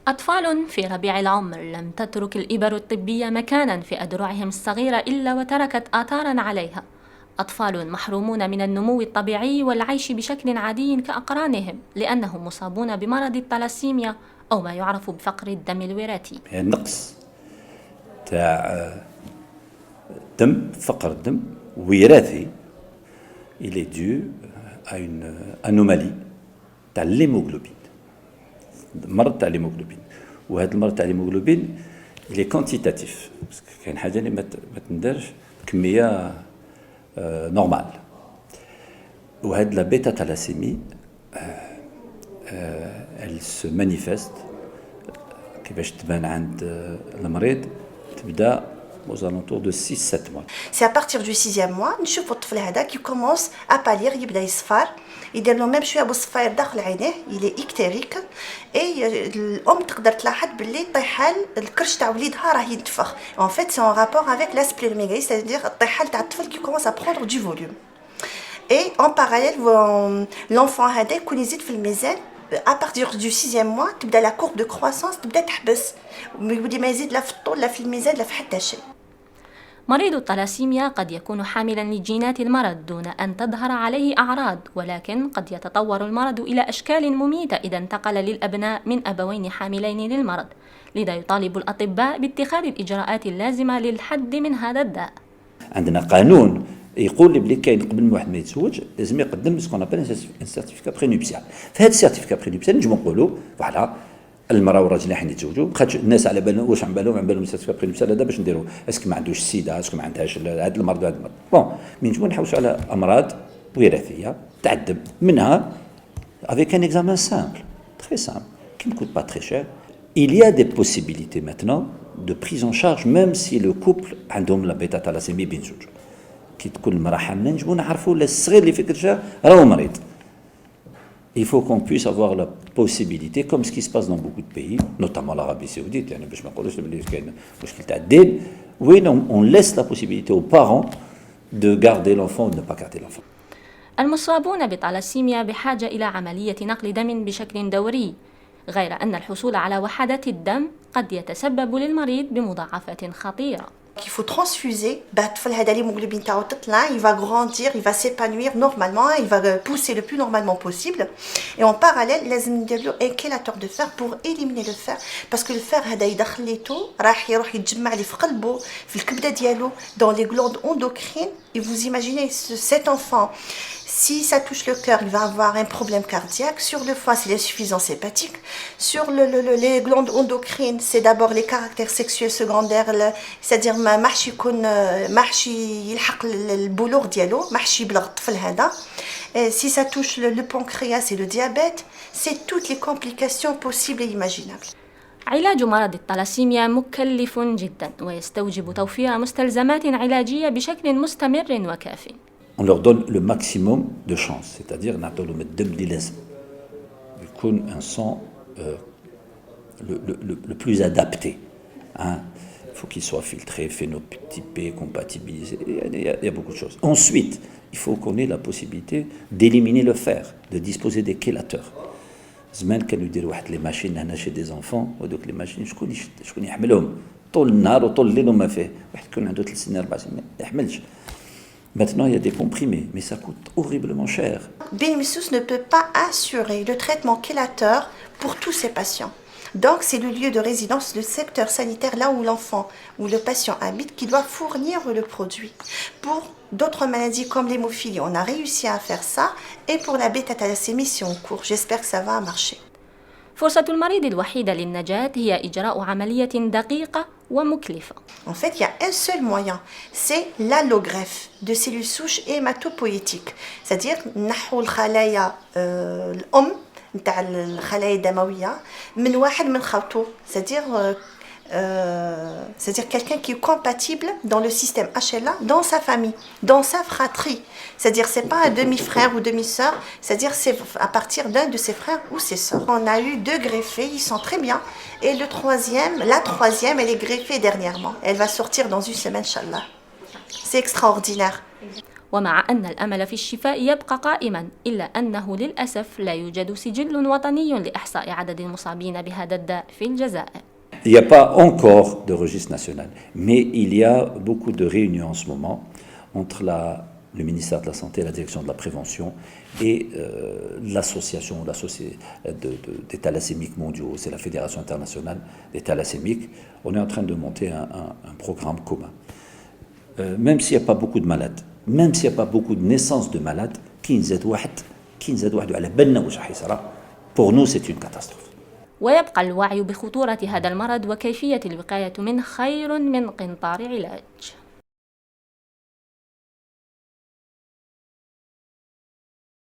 أطفال في ربيع العمر لم تترك الإبر الطبية مكانا في أدرعهم الصغيرة إلا وتركت آثارا عليها. أطفال محرومون من النمو الطبيعي والعيش بشكل عادي كأقرانهم لأنهم مصابون بمرض الثلاسيميا أو ما يعرف بفقر الدم الوراثي. النقص تاع الدم، فقر الدم وراثي، il est dû à une anomalie تاع l'hémoglobine، مرض تاع l'hémoglobine. وهذا المرض تاع l'hémoglobine il est quantitatif، كاين حاجه اللي ما تندرش كميه نورمال. وهذا لا بيتا ثالاسيمي elle se manifeste كيفاش تبان عند المريض، تبدا aux alentours de 6-7 mois. C'est à partir du 6e mois نشوفوا الطفل هذا qui commence à pâlir، يبدا يصفر، يدير له ميم شويه بالصفاير داخل عينيه، il est ictérique. et الام تقدر تلاحظ باللي طيحال الكرش تاع وليدها راه ينتفخ. en fait c'est en rapport avec la splenomégalie، c'est-à-dire الطيحال تاع الطفل qui commence à prendre du volume. et en parallèle l'enfant هذا يكون يزيد في الميزان. à partir du 6e mois تبدا la courbe de croissance تبدا تحبس، ويولي ما يزيد لا في الطول لا في الميزان لا في حتى شيء. مريض الثلاسيميا قد يكون حاملا لجينات المرض دون أن تظهر عليه أعراض، ولكن قد يتطور المرض إلى أشكال مميتة إذا انتقل للأبناء من أبوين حاملين للمرض. لذا يطالب الأطباء باتخاذ الإجراءات اللازمة للحد من هذا الداء. عندنا قانون يقول بلي كاين قبل ما واحد ما يتزوج لازم يقدم سكون ابل ان سيرتيفيكا برينوبسيال. فهذا السيرتيفيكا برينوبسيال نجمو نقولوا فوالا المراه والراجل اللي رايحين يتزوجوا، خاطش الناس على بالهم واش عن بالهم السيرتيفيكا برينوبسيال هذا باش نديروا اسكو ما عندوش السيده، اسكو ما عندهاش هذا المرض وهذا المرض. بون مي نجمو نحوسوا على امراض وراثيه تاع الدم، منها avec un examen simple, très simple, qui ne coûte pas très cher. Il y a des possibilités maintenant de prise en charge même si le couple عندهم la bêta thalassémie بين زوج. كي تكون المراه حامله نجمو نعرفوا الصغير اللي في كرشها راهو مريض. Il faut qu'on puisse avoir la possibilité, comme ce qui se passe dans beaucoup de pays, notamment l'Arabie Saoudite, يعني باش ما نقولوش بلي كاين مشكل تاع الدين، وين on laisse la possibilité aux parents de garder l'enfant ou de ne pas garder l'enfant. المصابون بثلاسيميا بحاجة إلى عملية نقل دم بشكل دوري، غير أن الحصول على وحدات الدم قد يتسبب للمريض بمضاعفات خطيرة. qu'il faut transfuser. الطفل هذا l'hémoglobine تاعو تطلع، il va grandir, il va s'épanouir normalement, il va pousser le plus normalement possible. et en parallèle لازم ندير له un chélateur de fer pour éliminer le fer، parce que le fer هذا يدخل ليتو راح يروح يتجمع لي في قلبه في الكبده ديالو dans les glandes endocrines. et vous imaginez cet enfant, si ça touche le cœur, il va avoir un problème cardiaque. Sur le foie, c'est l'insuffisance hépatique. Sur les glandes endocrines, c'est d'abord les caractères sexuels secondaires, c'est-à-dire محش يكون محش يلحق البلوغ ديالو، محش يبلغ الطفل هذا. si ça touche le pancréas et le diabète, c'est toutes les complications possibles et imaginables. علاج مرض الثلاسيميا مكلف جدا ويستوجب توفير مستلزمات علاجية بشكل مستمر وكاف. On leur donne le maximum de chance, c'est-à-dire نعطولهم الدم اللي لازم يكون un sang le plus adapté. Il faut qu'il soit filtré, phénotypé, compatibilisé, il y a beaucoup de choses. Ensuite, il faut qu'on ait la possibilité d'éliminer le fer, de disposer des chélateurs. زمان كانوا يديروا واحد لي ماشين هنا شي دي زونفون، ودوك لي ماشين شكون يحملهم طول النهار وطول الليل وما فيه، واحد يكون عنده 3 سنين 4 سنين ما يحملش. Maintenant, il y a des comprimés, mais ça coûte horriblement cher. BMSUS ne peut pas assurer le traitement chélateur pour tous ces patients. Donc, c'est le lieu de résidence, le secteur sanitaire, là où l'enfant ou le patient habite, qui doit fournir le produit. Pour d'autres maladies comme l'hémophilie, on a réussi à faire ça. Et pour la bêta-thalassémie, c'est en cours. J'espère que ça va marcher. فرصة المريض الوحيدة للنجاة هي إجراء عملية دقيقة ومكلفة. En fait, il y a un seul moyen, c'est l'allogreffe de cellules souches hématopoïétiques. C'est-à-dire, نحو الخلايا الأم نتاع الخلايا الدموية من واحد من خوتو. C'est-à-dire quelqu'un qui est compatible dans le système HLA, dans sa famille, dans sa fratrie. C'est-à-dire c'est pas un demi-frère ou demi-sœur, c'est-à-dire c'est à partir d'un de ses frères ou ses sœurs. On a eu 2 greffés, ils sont très bien. Et la troisième, elle est greffée dernièrement. Elle va sortir dans une semaine, Inch'Allah. C'est extraordinaire. ومع أن الأمل في الشفاء يبقى قائما، إلا أنه للأسف لا يوجد سجل وطني لإحصاء عدد المصابين بهذا الداء في الجزائر. Il n'y a pas encore de registre national, mais il y a beaucoup de réunions en ce moment entre le ministère de la Santé, la direction de la prévention et l'association des thalassémiques mondiaux, c'est la Fédération internationale des thalassémiques. On est en train de monter un programme commun. Même s'il n'y a pas beaucoup de malades, même s'il n'y a pas beaucoup de naissances de malades, pour nous c'est une catastrophe. ويبقى الوعي بخطورة هذا المرض وكيفية الوقاية منه خير من قنطار علاج.